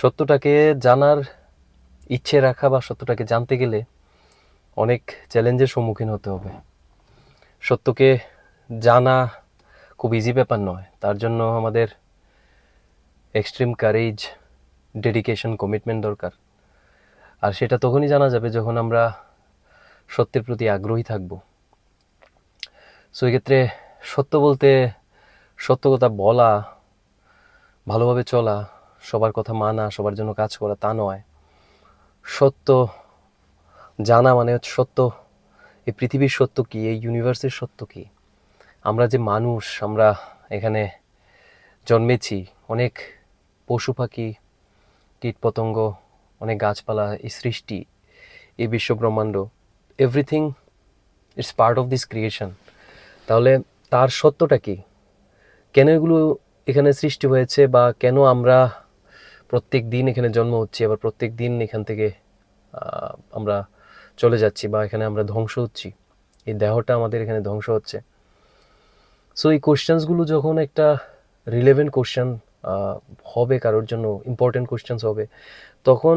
সত্যটাকে জানার ইচ্ছে রাখা বা সত্যটাকে জানতে গেলে অনেক চ্যালেঞ্জের সম্মুখীন হতে হবে। সত্যকে জানা খুব ইজি ব্যাপার নয়, তার জন্য আমাদের এক্সট্রিম কারেজ, ডেডিকেশন, কমিটমেন্ট দরকার। আর সেটা তখনই জানা যাবে যখন আমরা সত্যের প্রতি আগ্রহী থাকব। সো এক্ষেত্রে সত্য বলতে সত্য কথা বলা, ভালোভাবে চলা, সবার কথা মানা, সবার জন্য কাজ করা তা নয়। সত্য জানা মানে হচ্ছে সত্য, এই পৃথিবীর সত্য কি, এই ইউনিভার্সের সত্য কি, আমরা যে মানুষ, আমরা এখানে জন্মেছি, অনেক পশু পাখি, কীট পতঙ্গ, অনেক গাছপালা, এই সৃষ্টি, এই বিশ্ব ব্রহ্মাণ্ড, everything it's part of this creation. তাহলে তার সত্যটা কি, কেন এগুলো এখানে সৃষ্টি হয়েছে, বা কেন আমরা প্রত্যেক দিন এখানে জন্ম হচ্ছি, আবার প্রত্যেক দিন এখান থেকে আমরা চলে যাচ্ছি, বা এখানে আমরা ধ্বংস হচ্ছি, এই দেহটা আমাদের এখানে ধ্বংস হচ্ছে। সো এই কোশ্চেন্সগুলো যখন একটা রিলেভেন্ট কোশ্চেন হবে, কারোর জন্য ইম্পর্টেন্ট কোশ্চেন্স হবে, তখন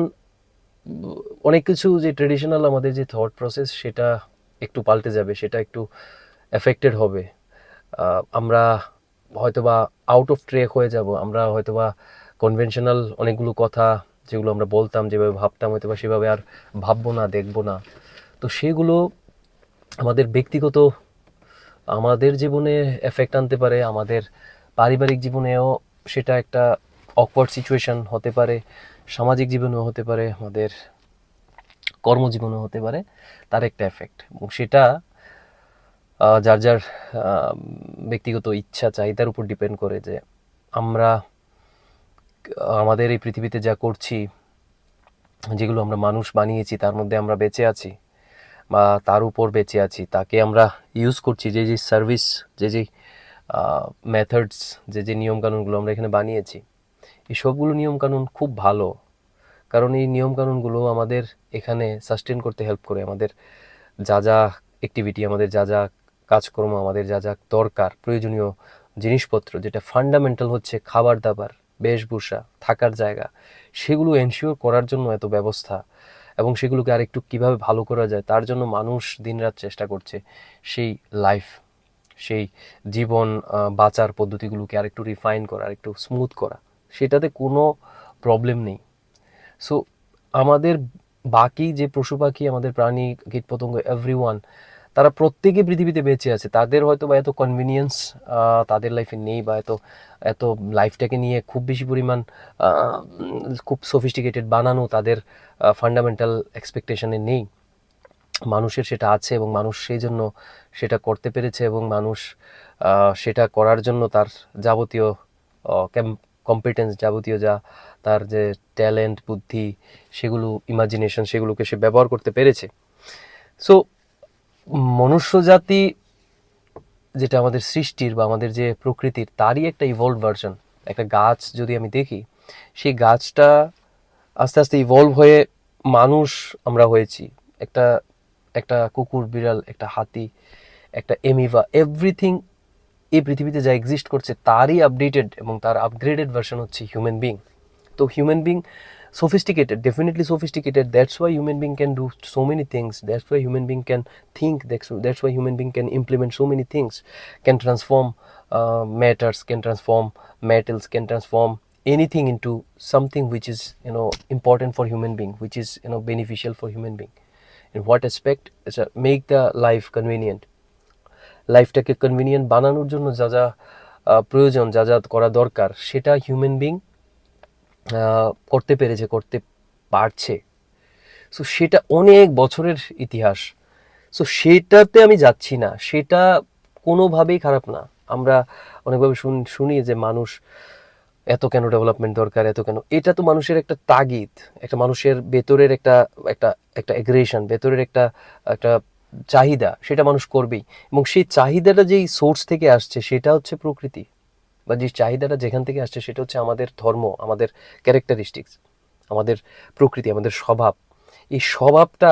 অনেক কিছু যে ট্রেডিশনাল আমাদের যে থট প্রসেস, সেটা একটু পাল্টে যাবে, সেটা একটু এফেক্টেড হবে। আমরা হয়তোবা আউট অফ ট্র্যাক হয়ে যাব, আমরা হয়তোবা কনভেনশনাল অনেকগুলো কথা যেগুলো আমরা বলতাম, যেভাবে ভাবতাম, হয়তোবা সেভাবে আর ভাববো না, দেখবো না। তো সেগুলো আমাদের ব্যক্তিগত, আমাদের জীবনে এফেক্ট আনতে পারে, আমাদের পারিবারিক জীবনেও সেটা একটা অকওয়ার্ড সিচুয়েশন হতে পারে, সামাজিক জীবনেও হতে পারে, আমাদের কর্মজীবনেও হতে পারে, তার একটা এফেক্ট। এবং সেটা যার যার ব্যক্তিগত ইচ্ছা চাহিদার উপর ডিপেন্ড করে, যে আমরা আমাদের এই পৃথিবীতে যা করছি, যেগুলো আমরা মানুষ বানিয়েছি, তার মধ্যে আমরা বেঁচে আছি বা তার উপর বেঁচে আছি, তাকে আমরা ইউজ করছি, যে যে সার্ভিস, যে যে মেথডস, যে যে নিয়মকানুনগুলো আমরা এখানে বানিয়েছি, এই সবগুলো নিয়মকানুন খুব ভালো। কারণ এই নিয়মকানুনগুলো আমাদের এখানে সাস্টেন করতে হেল্প করে। আমাদের যা যা অ্যাক্টিভিটি, আমাদের যা যা কাজকর্ম, আমাদের যা যা দরকার, প্রয়োজনীয় জিনিসপত্র, যেটা ফান্ডামেন্টাল হচ্ছে খাবার দাবার, বেশভূষা, থাকার জায়গা, সেগুলো এনশিওর করার জন্য এত ব্যবস্থা। এবং সেগুলোকে আরেকটু কীভাবে ভালো করা যায়, তার জন্য মানুষ দিনরাত চেষ্টা করছে সেই লাইফ, সেই জীবন বাঁচার পদ্ধতিগুলোকে আরেকটু রিফাইন করা, আরেকটু স্মুথ করা। সেটাতে কোনো প্রবলেম নেই। সো আমাদের বাকি যে পশু পাখি, আমাদের প্রাণী, কীটপতঙ্গ, এভরিওয়ান, তারা প্রত্যেকে পৃথিবীতে বেঁচে আছে। তাদের হয়তো বা এত কনভিনিয়েন্স তাদের লাইফে নেই, বা এত এত লাইফটাকে নিয়ে খুব বেশি পরিমাণ খুব সফিস্টিকেটেড বানানো তাদের ফান্ডামেন্টাল এক্সপেকটেশনে নেই। মানুষের সেটা আছে, এবং মানুষ সেই জন্য সেটা করতে পেরেছে, এবং মানুষ সেটা করার জন্য তার যাবতীয় কম্পিটেন্স, যাবতীয় যা তার যে ট্যালেন্ট, বুদ্ধি, সেগুলো, ইমাজিনেশন, সেগুলোকে সে ব্যবহার করতে পেরেছে। সো মনুষ্য জাতি যেটা আমাদের সৃষ্টির বা আমাদের যে প্রকৃতির, তারই একটা ইভলভ ভার্সন। একটা গাছ যদি আমি দেখি, সেই গাছটা আস্তে আস্তে ইভলভ হয়ে মানুষ আমরা হয়েছি। একটা একটা কুকুর, বিড়াল, একটা হাতি, একটা এমিভা, এভরিথিং এই পৃথিবীতে যা এক্সিস্ট করছে, তারই আপডেটেড এবং তার আপগ্রেডেড ভার্সন হচ্ছে হিউম্যান বিং। তো human being sophisticated, definitely sophisticated. That's why human being can do so many things. That's why human being can think. That's why human being can implement so many things. Can transform matters, can transform metals, can transform anything into something which is important for human being, which is beneficial for human being. In what aspect? Make the life convenient. লাইফটাকে convenient বানানোর জন্য যা যা প্রয়োজন, যা যা করা দরকার, সেটা হিউম্যান বিং করতে পেরেছে, করতে পারছে। সো সেটা অনেক বছরের ইতিহাস। সো সেটাতে আমি যাচ্ছি না, সেটা কোনোভাবেই খারাপ না। আমরা অনেকভাবে শুনি যে মানুষ এত কেন ডেভেলপমেন্ট দরকার, এত কেন, এটা তো মানুষের একটা তাগিদ, একটা মানুষের ভেতরের একটা একটা একটা এগ্রেশন, ভেতরের একটা একটা চাহিদা, সেটা মানুষ করবেই। এবং সেই চাহিদাটা যেই সোর্স থেকে আসছে, সেটা হচ্ছে প্রকৃতি, বা যে চাহিদাটা যেখান থেকে আসছে, সেটা হচ্ছে আমাদের ধর্ম, আমাদের ক্যারেক্টারিস্টিক্স, আমাদের প্রকৃতি, আমাদের স্বভাব। এই স্বভাবটা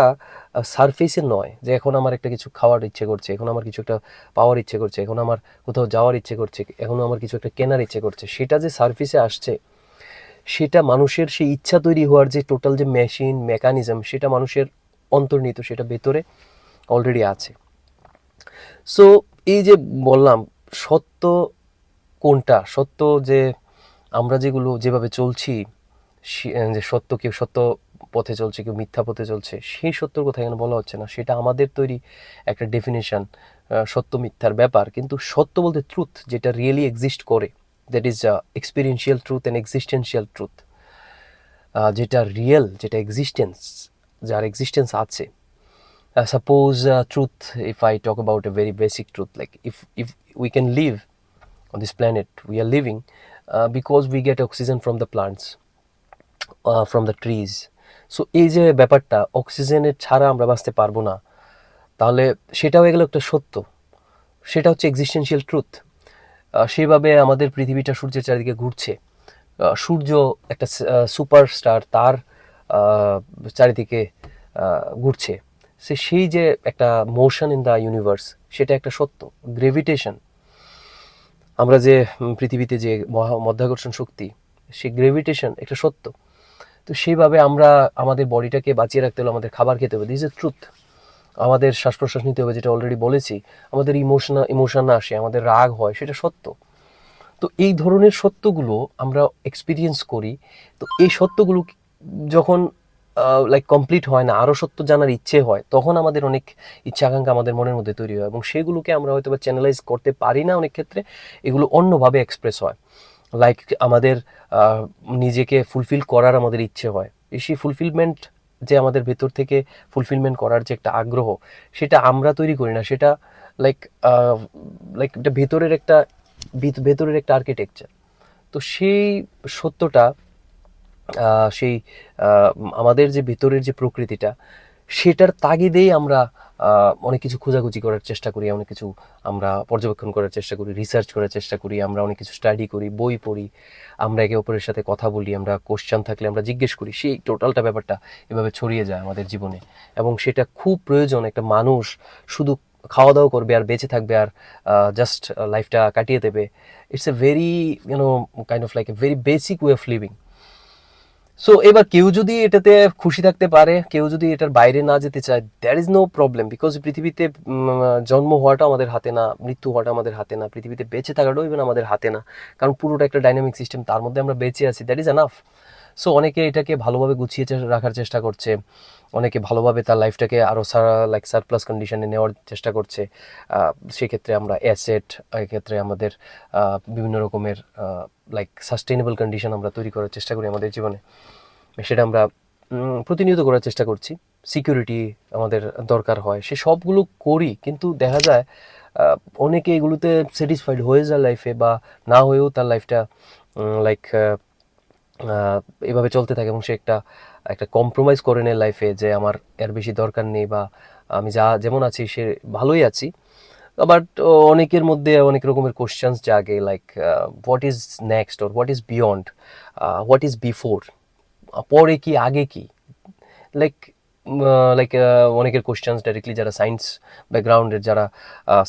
সারফেসের নয়, যে এখন আমার একটা কিছু খাওয়ার ইচ্ছে করছে, এখন আমার কিছু একটা পাওয়ার ইচ্ছে করছে, এখন আমার কোথাও যাওয়ার ইচ্ছে করছে, এখন আমার কিছু একটা কেনার ইচ্ছে করছে, সেটা যে সারফেসে আসছে, সেটা মানুষের সেই ইচ্ছা তৈরি হওয়ার যে টোটাল যে মেশিন মেকানিজম, সেটা মানুষের অন্তর্নিহিত, সেটা ভেতরে অলরেডি আছে। সো এই যে বললাম সত্য কোনটা, সত্য যে আমরা যেগুলো যেভাবে চলছি, যে সত্য, কেউ সত্য পথে চলছে, কেউ মিথ্যা পথে চলছে, সেই সত্যর কথা এখানে বলা হচ্ছে না, সেটা আমাদের তৈরি একটা ডেফিনেশন সত্য মিথ্যার ব্যাপার। কিন্তু সত্য বলতে ট্রুথ, যেটা রিয়েলি এক্সিস্ট করে, that is experiential truth and existential truth, যেটা রিয়েল, যেটা এক্সিস্টেন্স, যার এক্সিস্টেন্স আছে। Suppose truth, if I talk about a very basic truth, like if we can live on this planet, we are living because we get oxygen from the plants, from the trees. So এই যে ব্যাপারটা, অক্সিজেনের ছাড়া আমরা বাঁচতে পারবো না, তাহলে সেটাও এগুলো একটা সত্য, সেটা হচ্ছে এক্সিস্টেন্সিয়াল ট্রুথ। সেভাবে আমাদের পৃথিবীটা সূর্যের চারিদিকে ঘুরছে, সূর্য একটা সুপারস্টার, তার চারিদিকে ঘুরছে, সেই যে একটা মোশন ইন দ্য ইউনিভার্স, সেটা একটা সত্য। গ্রেভিটেশন, আমরা যে পৃথিবীতে যে মধ্যাকর্ষণ শক্তি, সেই গ্রেভিটেশন একটা সত্য। তো সেইভাবে আমরা আমাদের বডিটাকে বাঁচিয়ে রাখতে হলে আমাদের খাবার খেতে হবে, দিস ইজ ট্রুথ। আমাদের শ্বাস প্রশ্বাস নিতে হবে, যেটা অলরেডি বলেছি। আমাদের ইমোশন আসে, আমাদের রাগ হয়, সেটা সত্য। তো এই ধরনের সত্যগুলো আমরা এক্সপিরিয়েন্স করি। তো এই সত্যগুলো যখন লাইক কমপ্লিট হয় না, আরও সত্য জানার ইচ্ছে হয়, তখন আমাদের অনেক ইচ্ছা আকাঙ্ক্ষা আমাদের মনের মধ্যে তৈরি হয়, এবং সেগুলোকে আমরা হয়তো বা চ্যানেলাইজ করতে পারি না অনেক ক্ষেত্রে, এগুলো অন্যভাবে এক্সপ্রেস হয়। লাইক আমাদের নিজেকে ফুলফিল করার আমাদের ইচ্ছে হয়, সেই ফুলফিলমেন্ট, যে আমাদের ভেতর থেকে ফুলফিলমেন্ট করার যে একটা আগ্রহ, সেটা আমরা তৈরি করি না, সেটা লাইক লাইক এটা ভেতরের একটা আর্কিটেকচার। তো সেই সত্যটা, সেই আমাদের যে ভেতরের যে প্রকৃতিটা, সেটার তাগিদেই আমরা অনেক কিছু খোঁজাখুঁজি করার চেষ্টা করি, অনেক কিছু আমরা পর্যবেক্ষণ করার চেষ্টা করি, রিসার্চ করার চেষ্টা করি, আমরা অনেক কিছু স্টাডি করি, বই পড়ি, আমরা একে অপরের সাথে কথা বলি, আমরা কোশ্চেন থাকলে আমরা জিজ্ঞেস করি, সেই টোটালটা ব্যাপারটা এভাবে ছড়িয়ে যায় আমাদের জীবনে। এবং সেটা খুব প্রয়োজন, একটা মানুষ শুধু খাওয়া দাওয়া করবে আর বেঁচে থাকবে আর জাস্ট লাইফটা কাটিয়ে দেবে, it's a very kind of like a very basic way of living. So এবার কেউ যদি এটাতে খুশি থাকতে পারে, কেউ যদি এটার বাইরে না যেতে চায়, there is no problem, because পৃথিবীতে জন্ম হওয়াটা আমাদের হাতে না, মৃত্যু হওয়াটা আমাদের হাতে না, পৃথিবীতে বেঁচে থাকাটাও ইভেন আমাদের হাতে না, কারণ পুরোটা একটা ডাইনামিক সিস্টেম, তার মধ্যে আমরা বেঁচে আছি, দ্যাট ইজ এনাফ। সো অনেকে এটাকে ভালোভাবে গুছিয়ে রাখার চেষ্টা করছে, অনেকে ভালোভাবে তার লাইফটাকে আরও লাইক সারপ্লাস কন্ডিশনে নেওয়ার চেষ্টা করছে। সেক্ষেত্রে আমরা অ্যাসেট, এক্ষেত্রে আমাদের বিভিন্ন রকমের লাইক সাস্টেইনেবল কন্ডিশন আমরা তৈরি করার চেষ্টা করি আমাদের জীবনে, সেটা আমরা প্রতিনিয়ত করার চেষ্টা করছি। সিকিউরিটি আমাদের দরকার হয়, সে সবগুলো করি, কিন্তু দেখা যায় অনেকে এগুলোতে স্যাটিসফাইড হয়ে যায় লাইফে, বা না হয়েও তার লাইফটা লাইক এভাবে চলতে থাকে, এবং সে একটা একটা কম্প্রোমাইজ করে নেয় লাইফে, যে আমার এর বেশি দরকার নেই, বা আমি যেমন আছি সে ভালোই আছি। বাট অনেকের মধ্যে অনেক রকমের কোশ্চেন্স জাগে, like what is next, or what is beyond, what is before, পরে কি আগে কি, লাইক লাইক অনেকের কোশ্চেন্স ডাইরেক্টলি যারা সায়েন্স ব্যাকগ্রাউন্ডের, যারা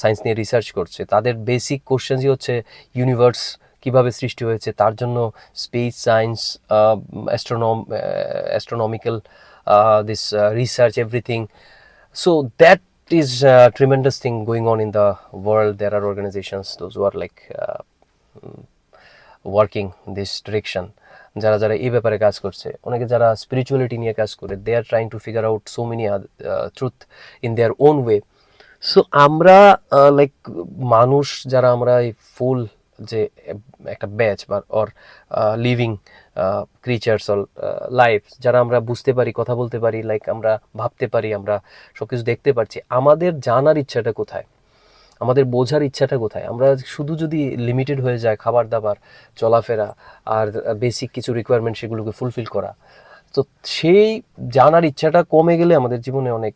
সায়েন্স নিয়ে রিসার্চ করছে, তাদের বেসিক কোশ্চেন্সই হচ্ছে ইউনিভার্স কিভাবে সৃষ্টি হয়েছে, তার জন্য space science, astronomical this research, everything. So that is a tremendous thing going on in the world. There are organizations, those who are like working in this direction, যারা যারা এই ব্যাপারে কাজ করছে, অনেকে যারা স্পিরিচুয়ালিটি নিয়ে কাজ করে, they are trying to figure out so many truth in their own way. So আমরা লাইক মানুষ যারা, আমরা এই ফুল যে একটা ব্যাচ বা or living creatures or life, যারা আমরা বুঝতে পারি, কথা বলতে পারি, লাইক আমরা ভাবতে পারি, আমরা সব কিছু দেখতে পারছি, আমাদের জানার ইচ্ছাটা কোথায়, আমাদের বোঝার ইচ্ছাটা কোথায়? আমরা শুধু যদি লিমিটেড হয়ে যায় খাবার দাবার, চলাফেরা, আর বেসিক কিছু রিকোয়ারমেন্ট সেগুলোকে ফুলফিল করা, তো সেই জানার ইচ্ছাটা কমে গেলে আমাদের জীবনে অনেক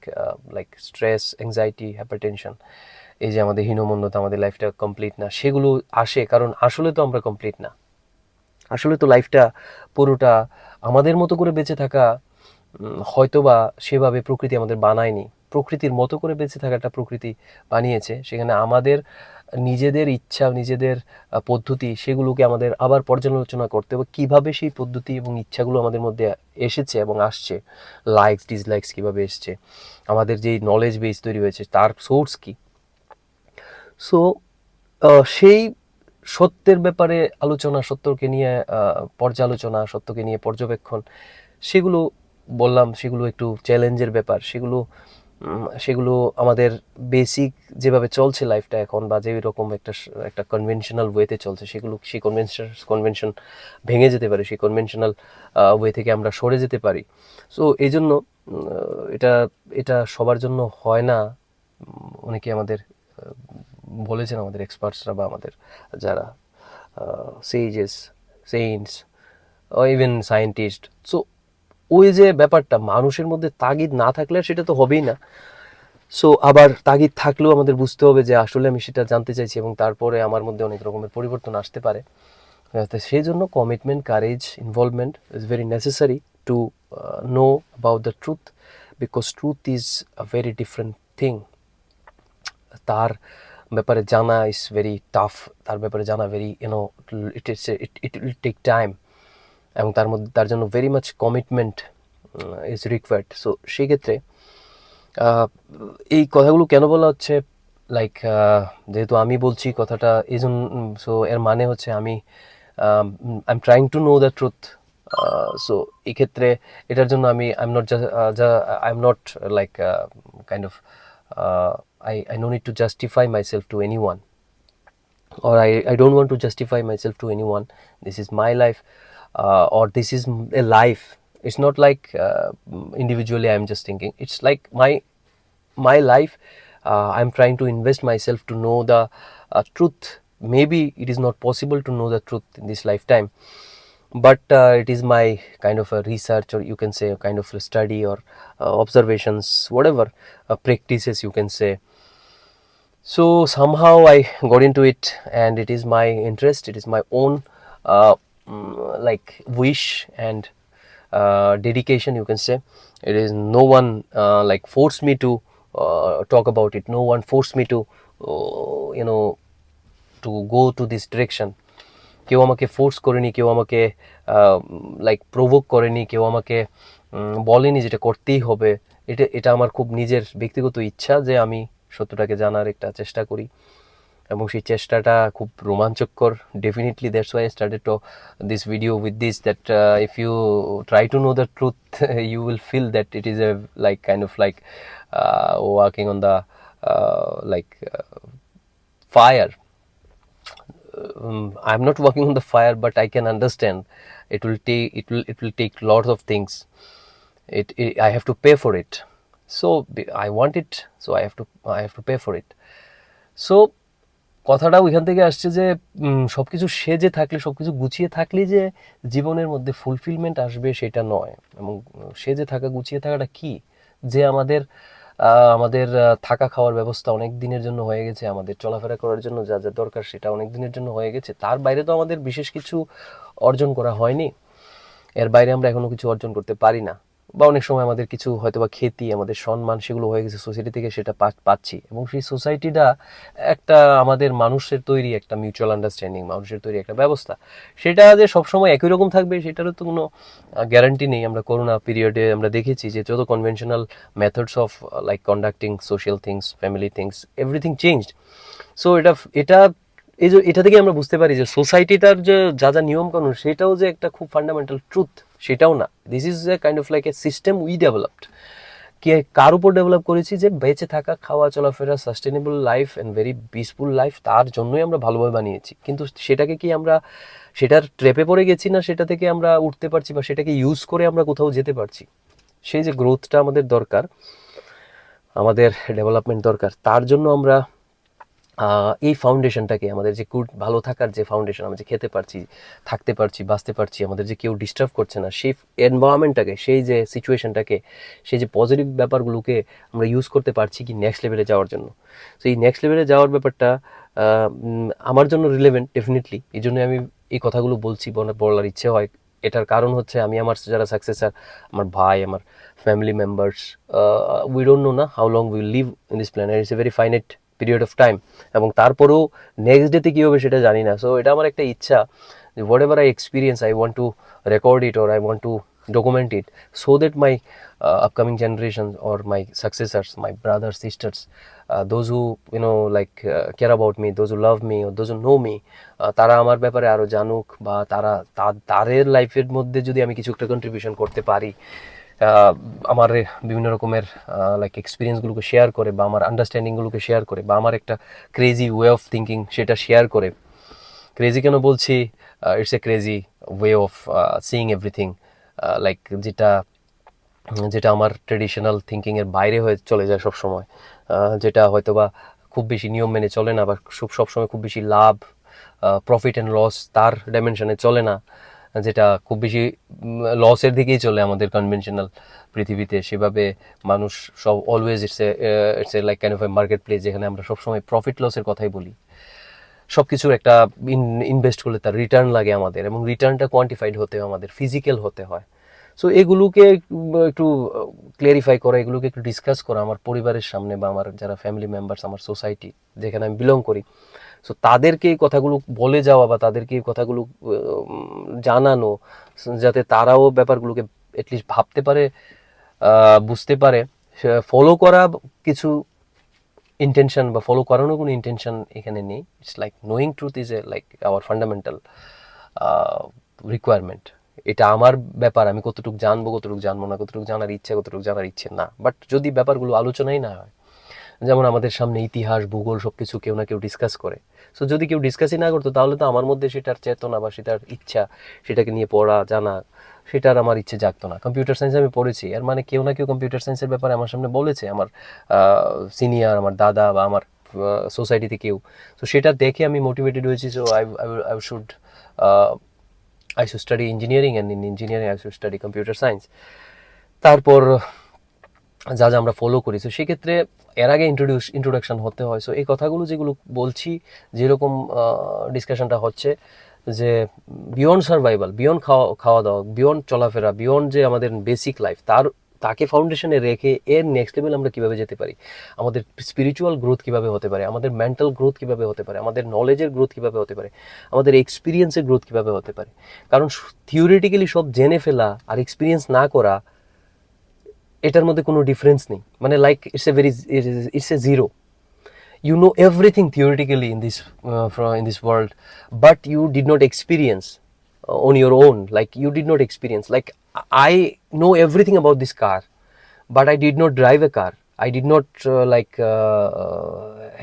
লাইক স্ট্রেস, অ্যাংজাইটি, হাইপারটেনশন, এই যে আমাদের হীনমন্যতা, আমাদের লাইফটা কমপ্লিট না, সেগুলো আসে। কারণ আসলে তো আমরা কমপ্লিট না, আসলে তো লাইফটা পুরোটা আমাদের মতো করে বেঁচে থাকা হয়তোবা সেভাবে প্রকৃতি আমাদের বানায়নি। প্রকৃতির মতো করে বেঁচে থাকাটা প্রকৃতি বানিয়েছে, সেখানে আমাদের নিজেদের ইচ্ছা, নিজেদের পদ্ধতি, সেগুলোকে আমাদের আবার পর্যালোচনা করতে হবে, কীভাবে সেই পদ্ধতি এবং ইচ্ছাগুলো আমাদের মধ্যে এসেছে এবং আসছে, লাইকস ডিসলাইকস কীভাবে এসছে, আমাদের যেই নলেজ বেস তৈরি হয়েছে তার সোর্স কী। সো সেই সত্যের ব্যাপারে আলোচনা, সত্যকে নিয়ে পর্যালোচনা, সত্যকে নিয়ে পর্যবেক্ষণ, সেগুলো বললাম, সেগুলো একটু চ্যালেঞ্জের ব্যাপার। সেগুলো আমাদের বেসিক যেভাবে চলছে লাইফটা এখন, বা যেই রকম একটা কনভেনশনাল ওয়েতে চলছে, সেই কনভেনশন ভেঙে যেতে পারে, সেই কনভেনশনাল ওয়ে থেকে আমরা সরে যেতে পারি। সো এই জন্য এটা এটা সবার জন্য হয় না। অনেকে আমাদের বলেছেন, আমাদের এক্সপার্টসরা বা আমাদের যারা সেজেস, সেইন্টস, ইভেন সায়েন্টিস্ট। সো ওই যে ব্যাপারটা, মানুষের মধ্যে তাগিদ না থাকলে সেটা তো হবেই না। সো আবার তাগিদ থাকলেও আমাদের বুঝতে হবে যে আসলে আমি সেটা জানতে চাইছি, এবং তারপরে আমার মধ্যে অনেক রকমের পরিবর্তন আসতে পারে। তো সেই জন্য commitment, courage, involvement is very necessary to know about the truth, because truth is a very different thing. তার ব্যাপারে জানা ইজ ভেরি টাফ, তার ব্যাপারে জানা very it will take time, এবং তার জন্য very much commitment is required. So সেই ক্ষেত্রে এই কথাগুলো কেন বলা হচ্ছে, লাইক যেহেতু আমি বলছি কথাটা, এই জন্য, সো এর মানে হচ্ছে আমি I am trying to know the truth. So এই ক্ষেত্রে এটার জন্য I am not I am not like kind of I no need to justify myself to anyone, or I don't want to justify myself to anyone. This is my life, or this is a life. It's not like individually I'm just thinking. It's like my life. I'm trying to invest myself to know the truth. Maybe it is not possible to know the truth in this lifetime, but it is my kind of a research, or you can say a kind of a study, or observations, whatever practices you can say. So somehow I got into it, and it is my interest, it is my own like wish and dedication, you can say. It is no one like forced me to talk about it. No one forced me to to go to this direction. কেউ আমাকে force করেনি, কেউ আমাকে like provoke করেনি, কেউ আমাকে বলেনি যেটা করতেই হবে। এটা আমার খুব নিজের ব্যক্তিগত ইচ্ছা যে আমি সত্যটাকে জানার একটা চেষ্টা করি, এবং সেই চেষ্টাটা খুব রোমাঞ্চকর। Definitely that's why I started to this video with this, that if you try to know the truth, you will feel that it is a like kind of like walking on the like fire. I'm not working on the fire, but I can understand it will take lots of things. I have to pay for it. So I want it, so I have to pay for it. So কথাটা ওইখান থেকে আসছে যে সবকিছু সেজে থাকলে, সবকিছু গুছিয়ে থাকলে যে জীবনের মধ্যে ফুলফিলমেন্ট আসবে সেটা নয়। এবং সেজে থাকা, গুছিয়ে থাকাটা কি, যে আমাদের থাকা খাওয়ার ব্যবস্থা অনেক দিনের জন্য হয়ে গেছে, আমাদের চলাফেরা করার জন্য যা যা দরকার সেটা অনেক দিনের জন্য হয়ে গেছে, তার বাইরে তো আমাদের বিশেষ কিছু অর্জন করা হয়নি। এর বাইরে আমরা এখনো কিছু অর্জন করতে পারি না, বা অনেক সময় আমাদের কিছু হয়তো বা খ্যাতি, আমাদের সম্মান, সেগুলো হয়ে গেছে সোসাইটি থেকে, সেটা পাচ্ছি। এবং সেই সোসাইটিটা একটা আমাদের মানুষের তৈরি একটা মিউচুয়াল আন্ডারস্ট্যান্ডিং, মানুষের তৈরি একটা ব্যবস্থা। সেটা যে সবসময় একই রকম থাকবে সেটারও তো কোনো গ্যারান্টি নেই। আমরা করোনা পিরিয়ডে আমরা দেখেছি যে যত conventional methods of like conducting social things, family things, everything changed. So এটা থেকে আমরা বুঝতে পারি যে সোসাইটিটার যে যা যা নিয়মকানুন, সেটাও যে একটা খুব ফান্ডামেন্টাল ট্রুথ সেটাও না। This is a kind of like a system we developed. কার উপর ডেভেলপ করেছি, যে বেঁচে থাকা, খাওয়া, চলাফেরা, sustainable life and very peaceful life, তার জন্যই আমরা ভালোভাবে বানিয়েছি। কিন্তু সেটাকে কি আমরা সেটার ট্র্যাপে পড়ে গেছি না, সেটা থেকে আমরা উঠতে পারছি, বা সেটাকে ইউজ করে আমরা কোথাও যেতে পারছি? সেই যে গ্রোথটা আমাদের দরকার, আমাদের ডেভেলপমেন্ট দরকার, তার জন্য আমরা এই ফাউন্ডেশনটাকে, আমাদের যে গুড ভালো থাকার যে ফাউন্ডেশন, আমরা যে খেতে পারছি, থাকতে পারছি, বাঁচতে পারছি, আমাদের যে কেউ ডিস্টার্ব করছে না, সেই এনভায়রনমেন্টটাকে, সেই যে সিচুয়েশনটাকে, সেই যে পজিটিভ ব্যাপারগুলোকে আমরা ইউজ করতে পারছি কি নেক্সট লেভেলে যাওয়ার জন্য। সো এই নেক্সট লেভেলে যাওয়ার ব্যাপারটা আমার জন্য রিলেভেন্ট ডেফিনেটলি। এই জন্য আমি এই কথাগুলো বলছি, বলার ইচ্ছে হয়। এটার কারণ হচ্ছে আমি আমার যারা সাকসেসার, আমার ভাই, আমার family members, we don't know na how long we will live in this planet. It's a very finite period of time, এবং তারপরেও নেক্সট ডেতে কী হবে সেটা জানি না। সো এটা আমার একটা ইচ্ছা যে what ever I experience I want to record it or I want to document it so that my upcoming generations or my successors, my brothers, sisters, those who like care about me, those who love me or those who know me, তারা আমার ব্যাপারে আরও জানুক, বা তারা তাদের লাইফের মধ্যে যদি আমি কিছু একটা কন্ট্রিবিউশন করতে পারি, আমার বিভিন্ন রকমের লাইক এক্সপিরিয়েন্সগুলোকে শেয়ার করে, বা আমার আন্ডারস্ট্যান্ডিংগুলোকে শেয়ার করে, বা আমার একটা ক্রেজি ওয়ে অফ থিঙ্কিং সেটা শেয়ার করে। ক্রেজি কেন বলছি, it's a crazy way of seeing everything, like যেটা আমার ট্রেডিশনাল থিঙ্কিংয়ের বাইরে হয়ে চলে যায় সব সময়, যেটা হয়তো বা খুব বেশি নিয়ম মেনে চলে না, বা সবসময় খুব বেশি লাভ, প্রফিট অ্যান্ড লস তার ডাইমেনশনে চলে না, যেটা খুব বেশি লসের দিকেই চলে আমাদের কনভেনশনাল পৃথিবীতে। সেভাবে মানুষ সব always it's a like kind of a market place, যেখানে আমরা সবসময় প্রফিট লসের কথাই বলি। সব কিছুর একটা ইনভেস্ট করলে তার রিটার্ন লাগে আমাদের, এবং রিটার্নটা কোয়ান্টিফাইড হতে হয়, আমাদের ফিজিক্যাল হতে হয়। সো এগুলোকে একটু ক্লিয়ারিফাই করা, এগুলোকে একটু ডিসকাস করা আমার পরিবারের সামনে, বা আমার যারা ফ্যামিলি মেম্বার্স, আমার সোসাইটি যেখানে আমি বিলং করি, সো তাদেরকে এই কথাগুলো বলে যাওয়া, বা তাদেরকে এই কথাগুলো জানানো, যাতে তারাও ব্যাপারগুলোকে অ্যাটলিস্ট ভাবতে পারে, বুঝতে পারে। ফলো করা কিছু ইন্টেনশন, বা ফলো করানোর কোনো ইন্টেনশন এখানে নেই। It's like knowing truth is a like our fundamental requirement. এটা আমার ব্যাপার, আমি কতটুকু জানবো, কতটুকু জানবো না, কতটুকু জানার ইচ্ছে, কতটুকু জানার ইচ্ছে না। বাট যদি ব্যাপারগুলো আলোচনাই না হয়, যেমন আমাদের সামনে ইতিহাস, ভূগোল সব কিছু কেউ না কেউ ডিসকাস করে, সো যদি কেউ ডিসকাসই না করতো, তাহলে তো আমার মধ্যে সেটার চেতনা বা সেটার ইচ্ছা, সেটাকে নিয়ে পড়া জানা, সেটার আমার ইচ্ছে জাগতো না। কম্পিউটার সায়েন্স আমি পড়েছি, এর মানে কেউ না কেউ কম্পিউটার সায়েন্সের ব্যাপারে আমার সামনে বলেছে, আমার সিনিয়র, আমার দাদা, বা আমার সোসাইটিতে কেউ। তো সেটা দেখে আমি মোটিভেটেড হয়েছি। So I should study engineering, and in engineering I should study computer science. তারপর যা যা আমরা ফলো করি, তো সেক্ষেত্রে এর আগে ইন্ট্রোডাকশন হতে হয়। সো এই কথাগুলো যেগুলো বলছি, যেরকম ডিসকাশনটা হচ্ছে, যে বিয়ন্ড সার্ভাইভাল, বিয়ন্ড খাওয়া দাওয়া, বিয়ন্ড চলাফেরা, বিয়ন্ড যে আমাদের বেসিক লাইফ, তাকে ফাউন্ডেশনে রেখে এর নেক্সট লেভেল আমরা কীভাবে যেতে পারি, আমাদের স্পিরিচুয়াল গ্রোথ কীভাবে হতে পারে, আমাদের মেন্টাল গ্রোথ কীভাবে হতে পারে, আমাদের নলেজের গ্রোথ কীভাবে হতে পারে, আমাদের এক্সপিরিয়েন্সের গ্রোথ কীভাবে হতে পারে। কারণ থিওরিটিক্যালি সব জেনে ফেলা আর এক্সপিরিয়েন্স না করা, এটার মধ্যে কোনো ডিফারেন্স নেই। মানে like it's a zero. You know everything theoretically in this world, but you did not experience on your own. Like you did not experience. Like I know everything about this car, but I did not drive a car. I did not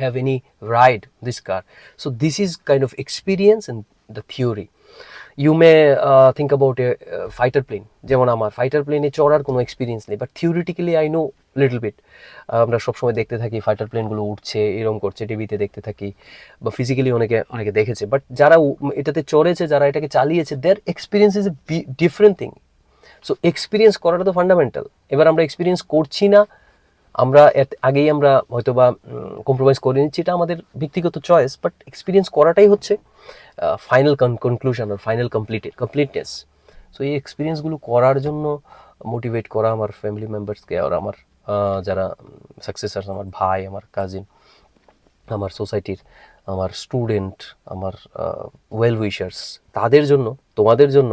have any ride this car. So this is kind of experience and the theory. You may think about a fighter plane. যেমন আমার fighter প্লেনে চড়ার কোনো experience নেই, but theoretically I know little bit. আমরা সবসময় দেখতে থাকি ফাইটার প্লেনগুলো উঠছে, এরকম করছে, টিভিতে দেখতে থাকি, বা ফিজিক্যালি অনেকে দেখেছে। বাট যারা এটাতে চড়েছে, যারা এটাকে চালিয়েছে, their experience is a different thing. So experience করাটা তো ফান্ডামেন্টাল। এবার আমরা এক্সপিরিয়েন্স করছি না, আমরা আগেই আমরা হয়তো বা কম্প্রোমাইজ করে নিচ্ছি, এটা আমাদের ব্যক্তিগত চয়েস, বাট এক্সপিরিয়েন্স করাটাই হচ্ছে ফাইনাল কনক্লুশন আর ফাইনাল কমপ্লিটনেস। সো এই এক্সপিরিয়েন্সগুলো করার জন্য মোটিভেট করা আমার ফ্যামিলি মেম্বার্সকে, আর আমার যারা সাকসেসার্স, আমার ভাই, আমার কাজিন, আমার সোসাইটির, আমার স্টুডেন্ট, আমার ওয়েল উইশার্স, তাদের জন্য, তোমাদের জন্য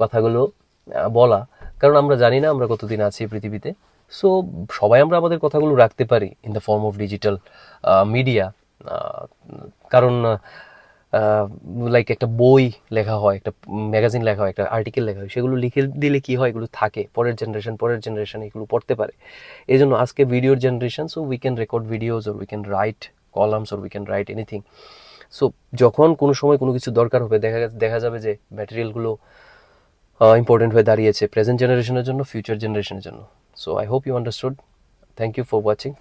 কথাগুলো বলা। কারণ আমরা জানি না আমরা কতদিন আছি পৃথিবীতে। সো সবাই আমরা আমাদের কথাগুলো রাখতে পারি in the form of digital media. কারণ লাইক একটা বই লেখা হয়, একটা ম্যাগাজিন লেখা হয়, একটা আর্টিকেল লেখা হয়, সেগুলো লিখে দিলে কি হয়, এগুলো থাকে, পরের জেনারেশন এগুলো পড়তে পারে। এই জন্য আজকে ভিডিওর generation, so we can record videos, or we can write columns, or we can write anything. So যখন কোনো সময় কোনো কিছু দরকার হবে, দেখা যাবে যে ম্যাটেরিয়ালগুলো ইম্পর্টেন্ট হয়ে দাঁড়িয়েছে প্রেজেন্ট জেনারেশনের জন্য, ফিউচার জেনারেশনের জন্য। So I hope you understood. Thank you for watching.